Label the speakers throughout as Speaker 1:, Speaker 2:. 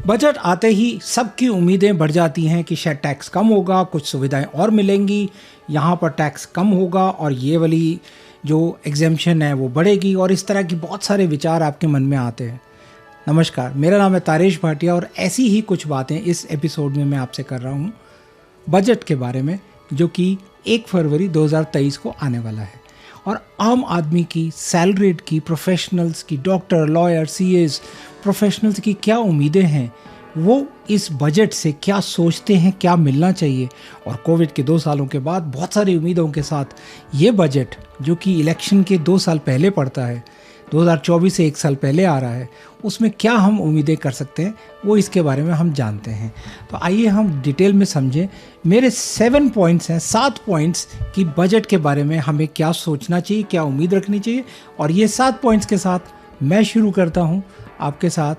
Speaker 1: Budget आते ही सबकी उम्मीदें बढ़ जाती हैं कि शायद टैक्स कम होगा, कुछ सुविधाएं और मिलेंगी, यहाँ पर टैक्स कम होगा और ये वाली जो एग्जेम्पशन है वो बढ़ेगी, और इस तरह की बहुत सारे विचार आपके मन में आते हैं। नमस्कार, मेरा नाम है तारेश भाटिया और ऐसी ही कुछ बातें इस एपिसोड में मैं आपसे कर रहा हूँ बजट के बारे में, जो कि 1 फरवरी 2023 को आने वाला है। और आम आदमी की, सैलरीड की, प्रोफेशनल्स की, डॉक्टर, लॉयर, सीएस प्रोफेशनल्स की क्या उम्मीदें हैं, वो इस बजट से क्या सोचते हैं, क्या मिलना चाहिए। और कोविड के 2 सालों के बाद बहुत सारी उम्मीदों के साथ ये बजट, जो कि इलेक्शन के 2 साल पहले पड़ता है, 2024 से 1 साल पहले आ रहा है, उसमें क्या हम उम्मीदें कर सकते हैं, वो इसके बारे में हम जानते हैं। तो आइए हम डिटेल में समझें। मेरे 7 पॉइंट्स हैं, 7 पॉइंट्स कि बजट के बारे में हमें क्या सोचना चाहिए, क्या उम्मीद रखनी चाहिए। और ये 7 पॉइंट्स के साथ मैं शुरू करता हूँ आपके साथ।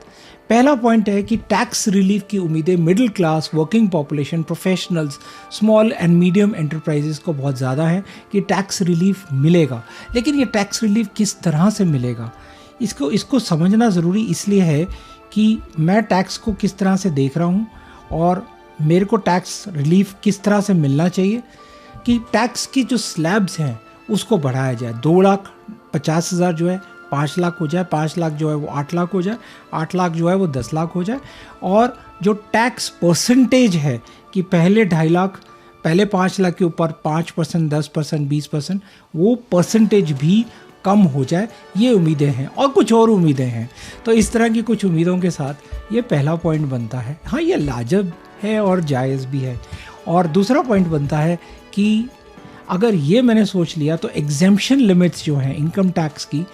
Speaker 1: पहला पॉइंट है कि टैक्स रिलीफ की उम्मीदें middle class, working population, professionals, small and medium enterprises को बहुत ज़्यादा है कि टैक्स रिलीफ मिलेगा। लेकिन ये टैक्स रिलीफ किस तरह से मिलेगा, इसको समझना ज़रूरी इसलिए है कि मैं टैक्स को किस तरह से देख रहा हूँ और मेरे को टैक्स रिलीफ किस तरह से मिलना चाहिए। कि टैक्स की जो स्लैब्स हैं उसको बढ़ाया जाए। 2,50,000 जो है 5 लाख हो जाए, 5 लाख जो है वो 8 लाख हो जाए, 8 लाख जो है वो 10 लाख हो जाए। और जो टैक्स परसेंटेज है कि पहले 2.5 लाख, पहले 5 लाख के ऊपर 5%, 10%, 20%, वो परसेंटेज भी कम हो जाए, ये उम्मीदें हैं। और कुछ और उम्मीदें हैं। तो इस तरह की कुछ उम्मीदों के साथ ये पहला पॉइंट बनता है। हाँ, ये लाजब है और जायज़ भी है। और दूसरा पॉइंट बनता है कि अगर ये मैंने सोच लिया तो एग्जेम्पशन लिमिट्स जो हैं इनकम टैक्स की,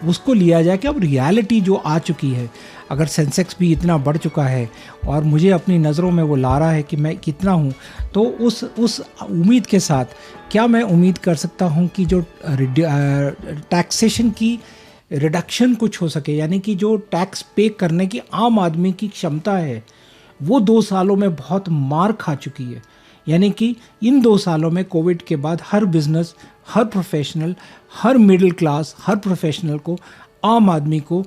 Speaker 1: उसको लिया जाए कि अब रियलिटी जो आ चुकी है, अगर सेंसेक्स भी इतना बढ़ चुका है और मुझे अपनी नज़रों में वो ला रहा है कि मैं कितना हूँ, तो उस उम्मीद के साथ क्या मैं उम्मीद कर सकता हूँ कि जो टैक्सेशन की रिडक्शन कुछ हो सके, यानी कि जो टैक्स पे करने की आम आदमी की क्षमता है वो 2 सालों में बहुत मार खा चुकी है। यानी कि इन 2 सालों में कोविड के बाद हर बिजनेस, हर प्रोफेशनल, हर मिडिल क्लास, हर प्रोफेशनल को, आम आदमी को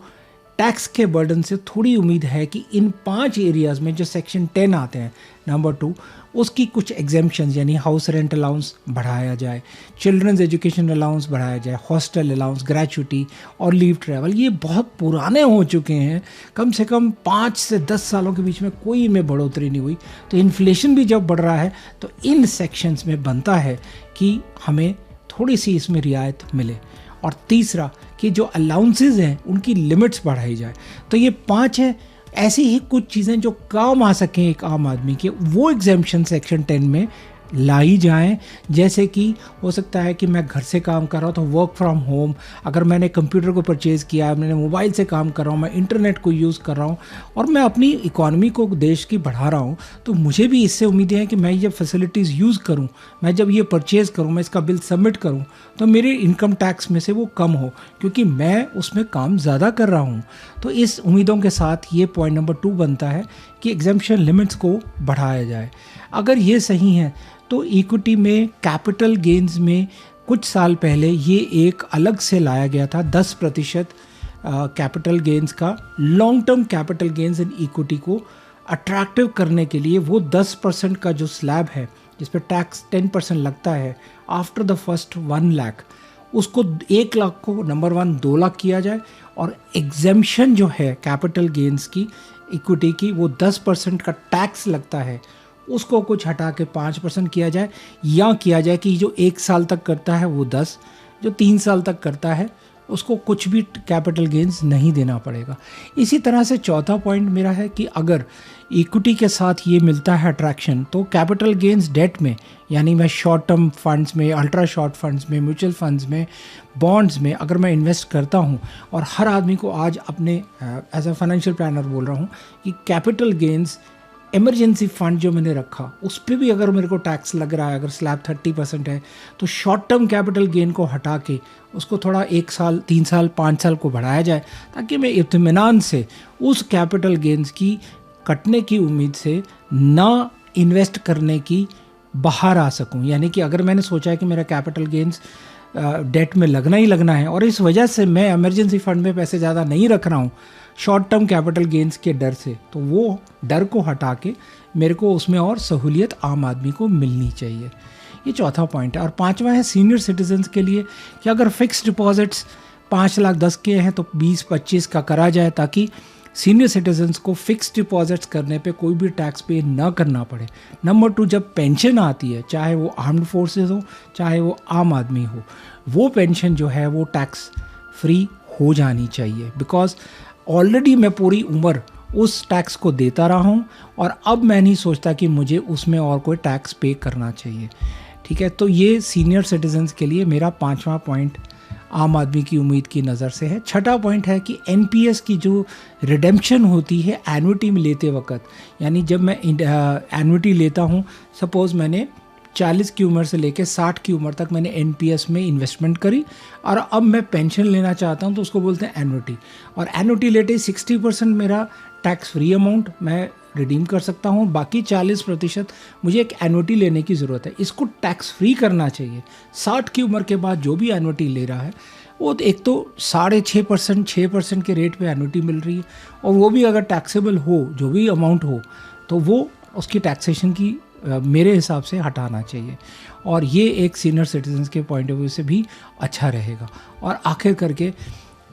Speaker 1: टैक्स के बर्डन से थोड़ी उम्मीद है कि इन 5 एरियाज़ में जो सेक्शन 10 आते हैं, नंबर 2, उसकी कुछ एग्जेम्पशंस, यानी हाउस रेंट अलाउंस बढ़ाया जाए, चिल्ड्रंस एजुकेशन अलाउंस बढ़ाया जाए, हॉस्टल अलाउंस, ग्रेचुटी और लीव ट्रैवल। ये बहुत पुराने हो चुके हैं, कम से कम 5 से 10 सालों के बीच में कोई इनमें बढ़ोतरी नहीं हुई। तो इन्फ्लेशन भी जब बढ़ रहा है तो इन सेक्शंस में बनता है कि हमें थोड़ी सी इसमें रियायत मिले। और तीसरा कि जो अलाउंसेस हैं उनकी लिमिट्स बढ़ाई जाए। तो ये 5 हैं। ऐसी ही कुछ चीज़ें जो काम आ सकें एक आम आदमी के, वो एग्जेम्पशन सेक्शन 10 में लाई जाएं। जैसे कि हो सकता है कि मैं घर से काम कर रहा हूँ तो वर्क फ्रॉम होम, अगर मैंने कंप्यूटर को परचेज़ किया है, मैंने मोबाइल से काम कर रहा हूँ, मैं इंटरनेट को यूज़ कर रहा हूँ और मैं अपनी इकॉनमी को, देश की बढ़ा रहा हूँ, तो मुझे भी इससे उम्मीदें हैं कि मैं जब फैसिलिटीज़ यूज़ करूँ, मैं जब ये परचेज़ करूँ, मैं इसका बिल सबमिट करूँ, तो मेरे इनकम टैक्स में से वो कम हो, क्योंकि मैं उसमें काम ज़्यादा कर रहा हूँ। तो इस उम्मीदों के साथ ये पॉइंट नंबर 2 बनता है कि एग्जेम्पशन लिमिट्स को बढ़ाया जाए। अगर ये सही है तो इक्विटी में, कैपिटल गेन्स में कुछ साल पहले ये एक अलग से लाया गया था, 10% कैपिटल गेन्स का। Long term capital gains in equity को अट्रैक्टिव करने के लिए वो 10% का जो स्लैब है, जिस पर टैक्स 10% लगता है आफ्टर द फर्स्ट 1 लाख, उसको 1 लाख को नंबर 1 2 लाख किया जाए। और एग्जेम्पशन जो है कैपिटल गेन्स की, इक्विटी की, वो 10% का टैक्स लगता है, उसको कुछ हटा के 5% किया जाए। या किया जाए कि जो 1 साल तक करता है वो 10, जो 3 साल तक करता है उसको कुछ भी कैपिटल गेन्स नहीं देना पड़ेगा। इसी तरह से चौथा पॉइंट मेरा है कि अगर इक्विटी के साथ ये मिलता है अट्रैक्शन, तो कैपिटल गेन्स डेट में, यानी मैं शॉर्ट टर्म फंड्स में, अल्ट्रा शॉर्ट फंड्स में, म्यूचुअल फंड्स में, बॉन्ड्स में अगर मैं इन्वेस्ट करता हूँ, और हर आदमी को आज अपने एज अ फाइनेंशियल प्लानर बोल रहा हूँ कि कैपिटल गेन्स इमरजेंसी फंड जो मैंने रखा उस पर भी अगर मेरे को टैक्स लग रहा है, अगर स्लैब 30% है, तो शॉर्ट टर्म कैपिटल गेन को हटा के उसको थोड़ा 1 साल, 3 साल, 5 साल को बढ़ाया जाए, ताकि मैं इत्मीनान से उस कैपिटल गेन्स की कटने की उम्मीद से ना इन्वेस्ट करने की बाहर आ सकूं। यानी कि अगर मैंने सोचा है कि मेरा कैपिटल गेन्स डेट में लगना ही लगना है और इस वजह से मैं इमरजेंसी फंड में पैसे ज़्यादा नहीं रख रहा हूँ, शॉर्ट टर्म कैपिटल गेंस के डर से, तो वो डर को हटा के मेरे को उसमें और सहूलियत आम आदमी को मिलनी चाहिए। ये चौथा पॉइंट है। और पांचवा है सीनियर सिटीजन्स के लिए कि अगर फिक्स डिपॉजिट्स 5 लाख 10 के हैं तो 20-25 का करा जाए, ताकि सीनियर सिटीजन्स को फिक्स डिपॉजिट्स करने पे कोई भी टैक्स पे ना करना पड़े। नंबर 2, जब पेंशन आती है, चाहे वो आर्म्ड फोर्सेस हो चाहे वो आम आदमी हो, वो पेंशन जो है वो टैक्स फ्री हो जानी चाहिए। बिकॉज ऑलरेडी मैं पूरी उम्र उस टैक्स को देता रहा हूँ और अब मैं नहीं सोचता कि मुझे उसमें और कोई टैक्स पे करना चाहिए। ठीक है, तो ये सीनियर सिटीजन्स के लिए मेरा 5वां पॉइंट आम आदमी की उम्मीद की नज़र से है। छठा पॉइंट है कि एनपीएस की जो रिडेम्पशन होती है एन्युटी में लेते वक्त, यानी जब मैं एन्युटी लेता हूँ, सपोज़ मैंने 40 की उम्र से लेकर 60 की उम्र तक मैंने एनपीएस में इन्वेस्टमेंट करी और अब मैं पेंशन लेना चाहता हूँ, तो उसको बोलते हैं एन्युटी। और एन्युटी लेते 60% मेरा टैक्स फ्री अमाउंट मैं रिडीम कर सकता हूँ, बाकी 40% मुझे एक एन्युटी लेने की ज़रूरत है। इसको टैक्स फ्री करना चाहिए। 60 की उम्र के बाद जो भी एन्युटी ले रहा है वो एक तो 6.5% 6% के रेट पे एन्युटी मिल रही है, और वो भी अगर टैक्सेबल हो, जो भी अमाउंट हो, तो वो उसकी टैक्सेशन की मेरे हिसाब से हटाना चाहिए। और ये एक सीनियर सिटीजन्स के पॉइंट ऑफ व्यू से भी अच्छा रहेगा। और आखिर करके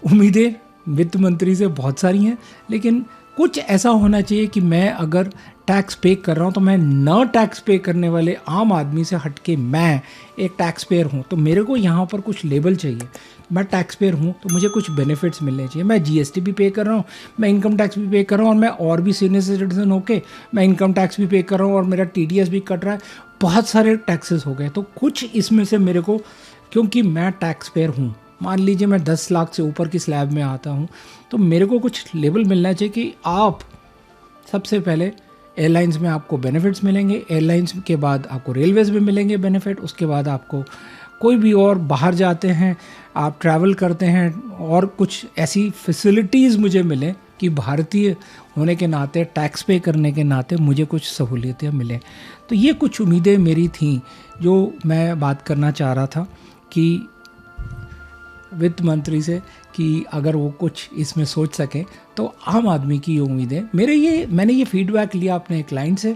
Speaker 1: उम्मीदें वित्त मंत्री से बहुत सारी हैं, लेकिन कुछ ऐसा होना चाहिए कि मैं अगर टैक्स पे कर रहा हूँ तो मैं न टैक्स पे करने वाले आम आदमी से हटके मैं एक टैक्स पेयर हूँ, तो मेरे को यहाँ पर कुछ लेबल चाहिए। मैं टैक्स पेयर हूँ तो मुझे कुछ बेनिफिट्स मिलने चाहिए। मैं जीएसटी भी पे कर रहा हूँ, मैं इनकम टैक्स भी पे कर रहा हूँ, और मैं और भी सीनियर सिटीजन होके मैं इनकम टैक्स भी पे कर रहा हूँ और मेरा टीडीएस भी कट रहा है। बहुत सारे टैक्सेस हो गए, तो कुछ इसमें से मेरे को, क्योंकि मैं टैक्स पेयर हूँ, मान लीजिए मैं 10 लाख से ऊपर की स्लैब में आता हूँ, तो मेरे को कुछ लेबल मिलना चाहिए कि आप सबसे पहले एयरलाइंस में आपको बेनिफिट्स मिलेंगे, एयरलाइंस के बाद आपको रेलवेज़ में मिलेंगे बेनिफिट, उसके बाद आपको कोई भी और बाहर जाते हैं, आप ट्रैवल करते हैं, और कुछ ऐसी फैसिलिटीज़ मुझे मिलें कि भारतीय होने के नाते, टैक्स पे करने के नाते मुझे कुछ सहूलियतें मिलें। तो ये कुछ उम्मीदें मेरी थी जो मैं बात करना चाह रहा था कि वित्त मंत्री से, कि अगर वो कुछ इसमें सोच सकें तो आम आदमी की उम्मीदें। मैंने ये फीडबैक लिया अपने क्लाइंट से,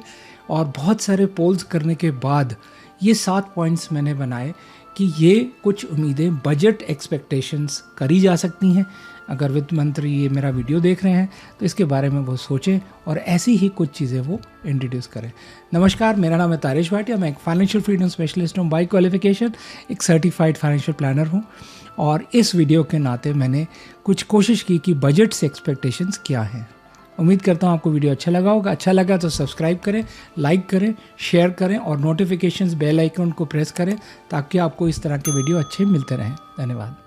Speaker 1: और बहुत सारे पोल्स करने के बाद ये 7 पॉइंट्स मैंने बनाए कि ये कुछ उम्मीदें, बजट एक्सपेक्टेशंस करी जा सकती हैं। अगर वित्त मंत्री ये मेरा वीडियो देख रहे हैं तो इसके बारे में वो सोचें और ऐसी ही कुछ चीज़ें वो इंट्रोड्यूस करें। नमस्कार, मेरा नाम है तारेश भाटिया, मैं एक फाइनेंशियल फ्रीडम स्पेशलिस्ट हूँ बाय क्वालिफिकेशन, एक सर्टिफाइड फाइनेंशियल प्लानर हूँ। और इस वीडियो के नाते मैंने कुछ कोशिश की कि बजट से एक्सपेक्टेशंस क्या हैं। उम्मीद करता हूँ आपको वीडियो अच्छा लगा होगा। अच्छा लगा तो सब्सक्राइब करें, लाइक करें, शेयर करें और नोटिफिकेशंस बेल आइकन को प्रेस करें, ताकि आपको इस तरह के वीडियो अच्छे मिलते रहें। धन्यवाद।